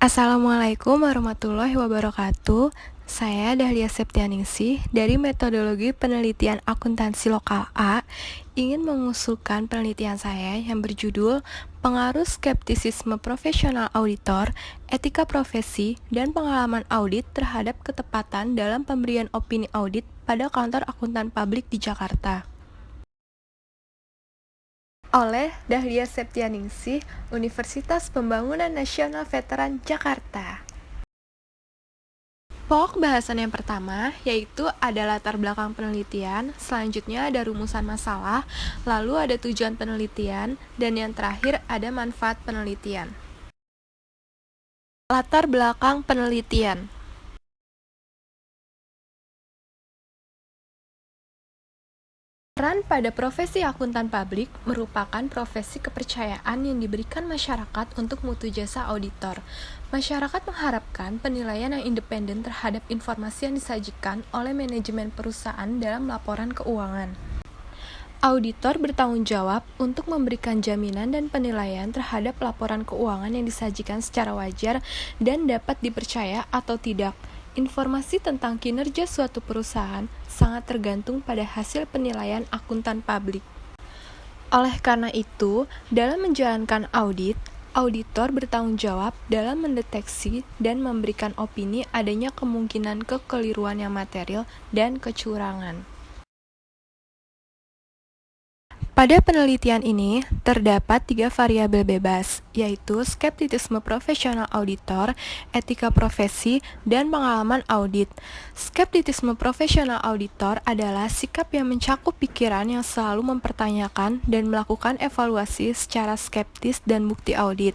Assalamualaikum warahmatullahi wabarakatuh. Saya Dahlia Septianingsih dari Metodologi Penelitian Akuntansi Lokal A ingin mengusulkan penelitian saya yang berjudul Pengaruh Skeptisisme Profesional Auditor, Etika Profesi, dan Pengalaman Audit terhadap Ketepatan dalam Pemberian Opini Audit pada Kantor Akuntan Publik di Jakarta. Oleh Dahlia Septianingsih, Universitas Pembangunan Nasional Veteran Jakarta. Pokok bahasan yang pertama yaitu ada latar belakang penelitian, selanjutnya ada rumusan masalah, lalu ada tujuan penelitian, dan yang terakhir ada manfaat penelitian. Latar belakang penelitian. Peran pada profesi akuntan publik merupakan profesi kepercayaan yang diberikan masyarakat untuk mutu jasa auditor. Masyarakat mengharapkan penilaian yang independen terhadap informasi yang disajikan oleh manajemen perusahaan dalam laporan keuangan. Auditor bertanggung jawab untuk memberikan jaminan dan penilaian terhadap laporan keuangan yang disajikan secara wajar dan dapat dipercaya atau tidak. Informasi tentang kinerja suatu perusahaan sangat tergantung pada hasil penilaian akuntan publik. Oleh karena itu, dalam menjalankan audit, auditor bertanggung jawab dalam mendeteksi dan memberikan opini adanya kemungkinan kekeliruan yang material dan kecurangan. Pada penelitian ini, terdapat 3 variabel bebas, yaitu skeptisisme profesional auditor, etika profesi, dan pengalaman audit. Skeptisisme profesional auditor adalah sikap yang mencakup pikiran yang selalu mempertanyakan dan melakukan evaluasi secara skeptis dan bukti audit.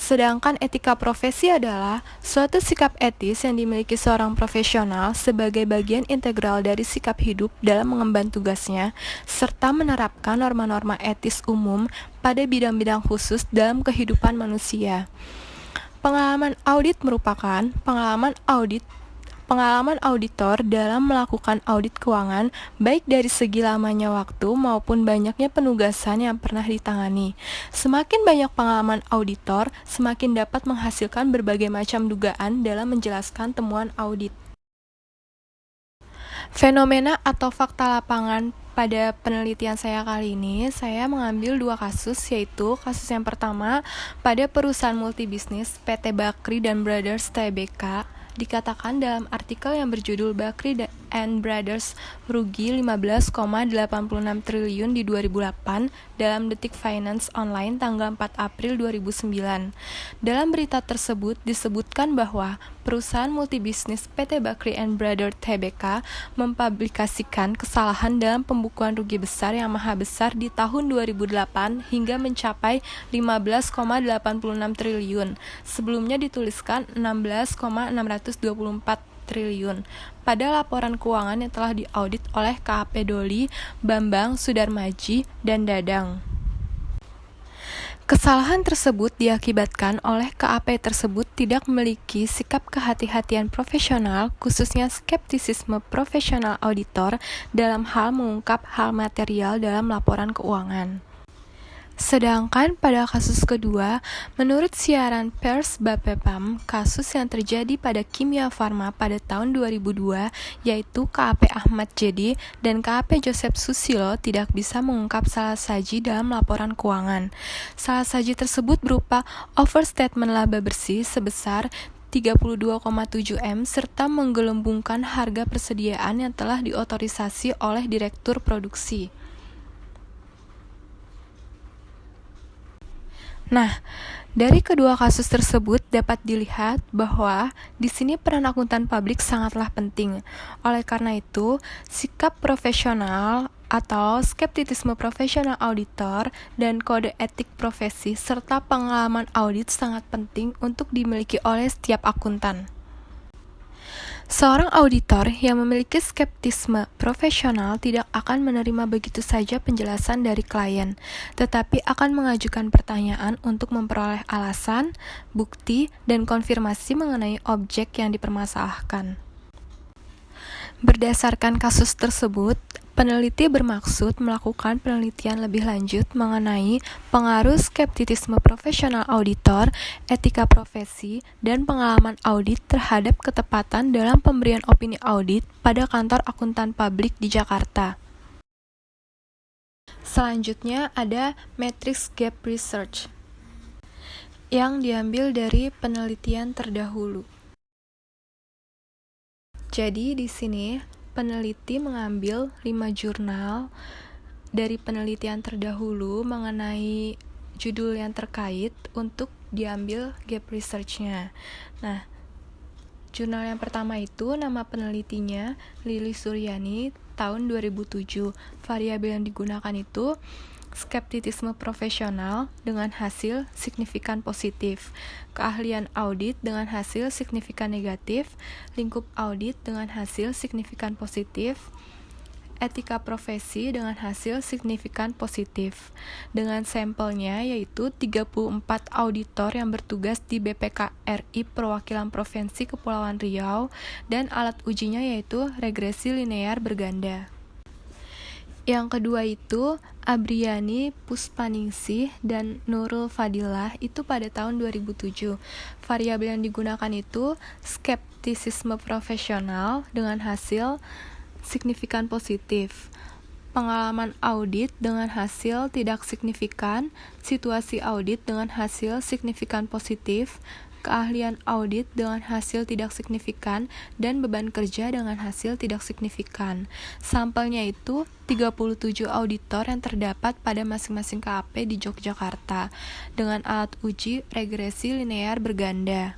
Sedangkan etika profesi adalah suatu sikap etis yang dimiliki seorang profesional sebagai bagian integral dari sikap hidup dalam mengemban tugasnya, serta menerapkan norma-norma etis umum pada bidang-bidang khusus dalam kehidupan manusia. Pengalaman audit merupakan pengalaman auditor dalam melakukan audit keuangan, baik dari segi lamanya waktu maupun banyaknya penugasan yang pernah ditangani. Semakin banyak pengalaman auditor, semakin dapat menghasilkan berbagai macam dugaan dalam menjelaskan temuan audit. Fenomena atau fakta lapangan pada penelitian saya kali ini, saya mengambil 2 kasus, yaitu kasus yang pertama pada perusahaan multibisnis PT Bakri dan Brothers Tbk. Dikatakan dalam artikel yang berjudul Bakri and Brothers rugi 15,86 triliun di 2008 dalam Detik Finance Online tanggal 4 April 2009. Dalam berita tersebut disebutkan bahwa perusahaan multibisnis PT Bakri and Brothers Tbk mempublikasikan kesalahan dalam pembukuan rugi besar yang maha besar di tahun 2008 hingga mencapai 15,86 triliun. Sebelumnya dituliskan 16,624 triliun pada laporan keuangan yang telah diaudit oleh KAP Doli, Bambang, Sudarmaji, dan Dadang. Kesalahan tersebut diakibatkan oleh KAP tersebut tidak memiliki sikap kehati-hatian profesional, khususnya skeptisisme profesional auditor dalam hal mengungkap hal material dalam laporan keuangan. Sedangkan pada kasus kedua, menurut siaran pers Bapepam, kasus yang terjadi pada Kimia Farma pada tahun 2002, yaitu KAP Ahmad Jadi dan KAP Joseph Susilo tidak bisa mengungkap salah saji dalam laporan keuangan. Salah saji tersebut berupa overstatement laba bersih sebesar 32,7 M serta menggelembungkan harga persediaan yang telah diotorisasi oleh Direktur Produksi. Nah, dari kedua kasus tersebut dapat dilihat bahwa di sini peran akuntan publik sangatlah penting. Oleh karena itu, sikap profesional atau skeptisisme profesional auditor dan kode etik profesi serta pengalaman audit sangat penting untuk dimiliki oleh setiap akuntan. Seorang auditor yang memiliki skeptisme profesional tidak akan menerima begitu saja penjelasan dari klien, tetapi akan mengajukan pertanyaan untuk memperoleh alasan, bukti, dan konfirmasi mengenai objek yang dipermasalahkan. Berdasarkan kasus tersebut, Peneliti bermaksud melakukan penelitian lebih lanjut mengenai pengaruh skeptisisme profesional auditor, etika profesi, dan pengalaman audit terhadap ketepatan dalam pemberian opini audit pada kantor akuntan publik di Jakarta. Selanjutnya ada matrix gap research yang diambil dari penelitian terdahulu. Jadi di sini peneliti mengambil 5 jurnal dari penelitian terdahulu mengenai judul yang terkait untuk diambil gap research-nya. Nah, jurnal yang pertama itu nama penelitinya Lili Suryani tahun 2007. Variabel yang digunakan itu skeptisisme profesional dengan hasil signifikan positif, keahlian audit dengan hasil signifikan negatif, lingkup audit dengan hasil signifikan positif, etika profesi dengan hasil signifikan positif. Dengan sampelnya yaitu 34 auditor yang bertugas di BPKRI Perwakilan Provinsi Kepulauan Riau dan alat ujinya yaitu regresi linear berganda. Yang kedua itu Abriani Puspaningsih dan Nurul Fadilah itu pada tahun 2007. Variabel yang digunakan itu skeptisisme profesional dengan hasil signifikan positif, pengalaman audit dengan hasil tidak signifikan, situasi audit dengan hasil signifikan positif, keahlian audit dengan hasil tidak signifikan, dan beban kerja dengan hasil tidak signifikan. Sampelnya itu 37 auditor yang terdapat pada masing-masing KAP di Yogyakarta dengan alat uji regresi linear berganda.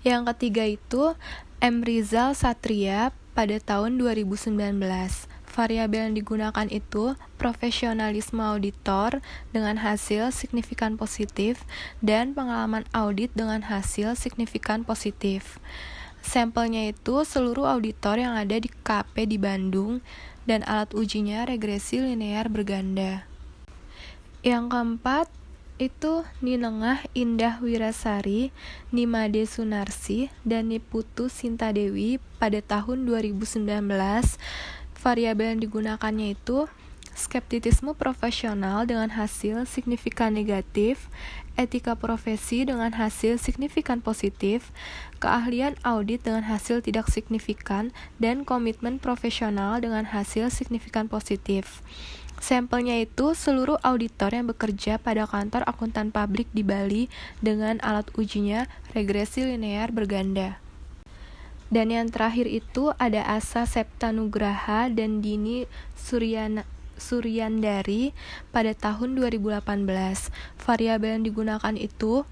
Yang ketiga itu M. Rizal Satria pada tahun 2019. Variabel yang digunakan itu profesionalisme auditor dengan hasil signifikan positif dan pengalaman audit dengan hasil signifikan positif. Sampelnya itu seluruh auditor yang ada di KP di Bandung dan alat ujinya regresi linear berganda. Yang keempat itu Ninengah Indah Wirasari, Nimade Sunarsi, dan Niputu Sintadewi pada tahun 2019. Variabel yang digunakannya itu skeptisisme profesional dengan hasil signifikan negatif, etika profesi dengan hasil signifikan positif, keahlian audit dengan hasil tidak signifikan, dan komitmen profesional dengan hasil signifikan positif. Sampelnya itu seluruh auditor yang bekerja pada kantor akuntan publik di Bali dengan alat ujinya regresi linear berganda. Dan yang terakhir itu ada Asa Septanugraha dan Dini Suryandari pada tahun 2018. Variabel yang digunakan itu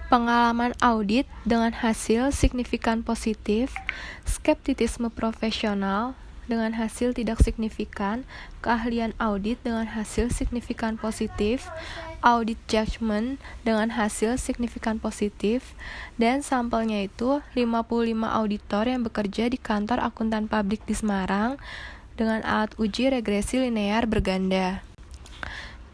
pengalaman audit dengan hasil signifikan positif, skeptisisme profesional dengan hasil tidak signifikan, keahlian audit dengan hasil signifikan positif, audit judgment dengan hasil signifikan positif, dan sampelnya itu 55 auditor yang bekerja di kantor akuntan publik di Semarang dengan alat uji regresi linear berganda.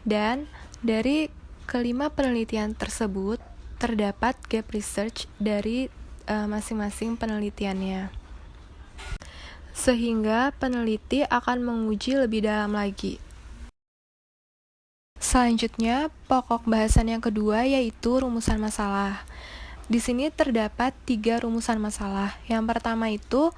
Dan dari kelima penelitian tersebut terdapat gap research dari masing-masing penelitiannya, sehingga peneliti akan menguji lebih dalam lagi. Selanjutnya, pokok bahasan yang kedua yaitu rumusan masalah. Di sini terdapat 3 rumusan masalah. Yang pertama itu,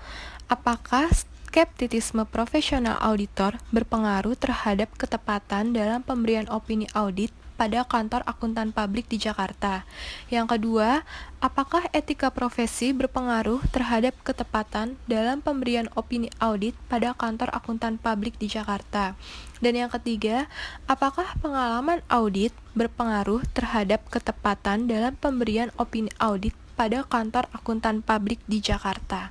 apakah skeptisisme profesional auditor berpengaruh terhadap ketepatan dalam pemberian opini audit pada kantor akuntan publik di Jakarta? Yang kedua, apakah etika profesi berpengaruh terhadap ketepatan dalam pemberian opini audit pada kantor akuntan publik di Jakarta? Dan yang ketiga, apakah pengalaman audit berpengaruh terhadap ketepatan dalam pemberian opini audit pada kantor akuntan publik di Jakarta?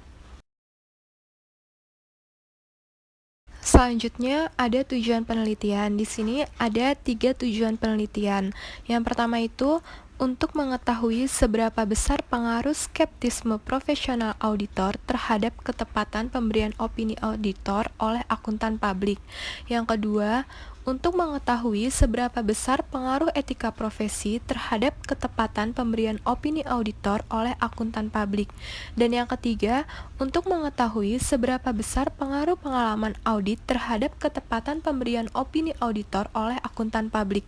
Selanjutnya ada tujuan penelitian. Di sini ada 3 tujuan penelitian. Yang pertama itu untuk mengetahui seberapa besar pengaruh skeptisisme profesional auditor terhadap ketepatan pemberian opini auditor oleh akuntan publik. Yang kedua, untuk mengetahui seberapa besar pengaruh etika profesi terhadap ketepatan pemberian opini auditor oleh akuntan publik. Dan yang ketiga, untuk mengetahui seberapa besar pengaruh pengalaman audit terhadap ketepatan pemberian opini auditor oleh akuntan publik.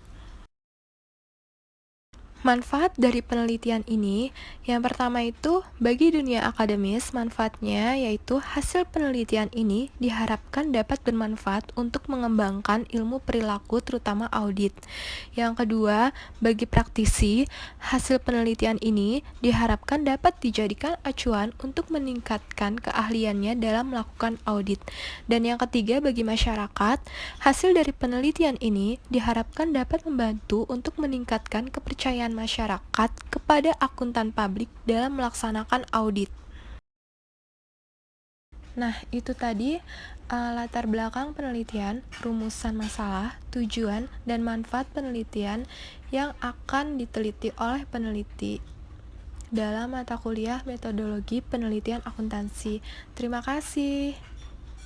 Manfaat dari penelitian ini, yang pertama itu bagi dunia akademis, manfaatnya yaitu hasil penelitian ini diharapkan dapat bermanfaat untuk mengembangkan ilmu perilaku terutama audit. Yang kedua, bagi praktisi, hasil penelitian ini diharapkan dapat dijadikan acuan untuk meningkatkan keahliannya dalam melakukan audit. Dan yang ketiga, bagi masyarakat, hasil dari penelitian ini diharapkan dapat membantu untuk meningkatkan kepercayaan masyarakat kepada akuntan publik dalam melaksanakan audit. Nah, itu tadi latar belakang penelitian, rumusan masalah, tujuan, dan manfaat penelitian yang akan diteliti oleh peneliti dalam mata kuliah metodologi penelitian akuntansi. Terima kasih.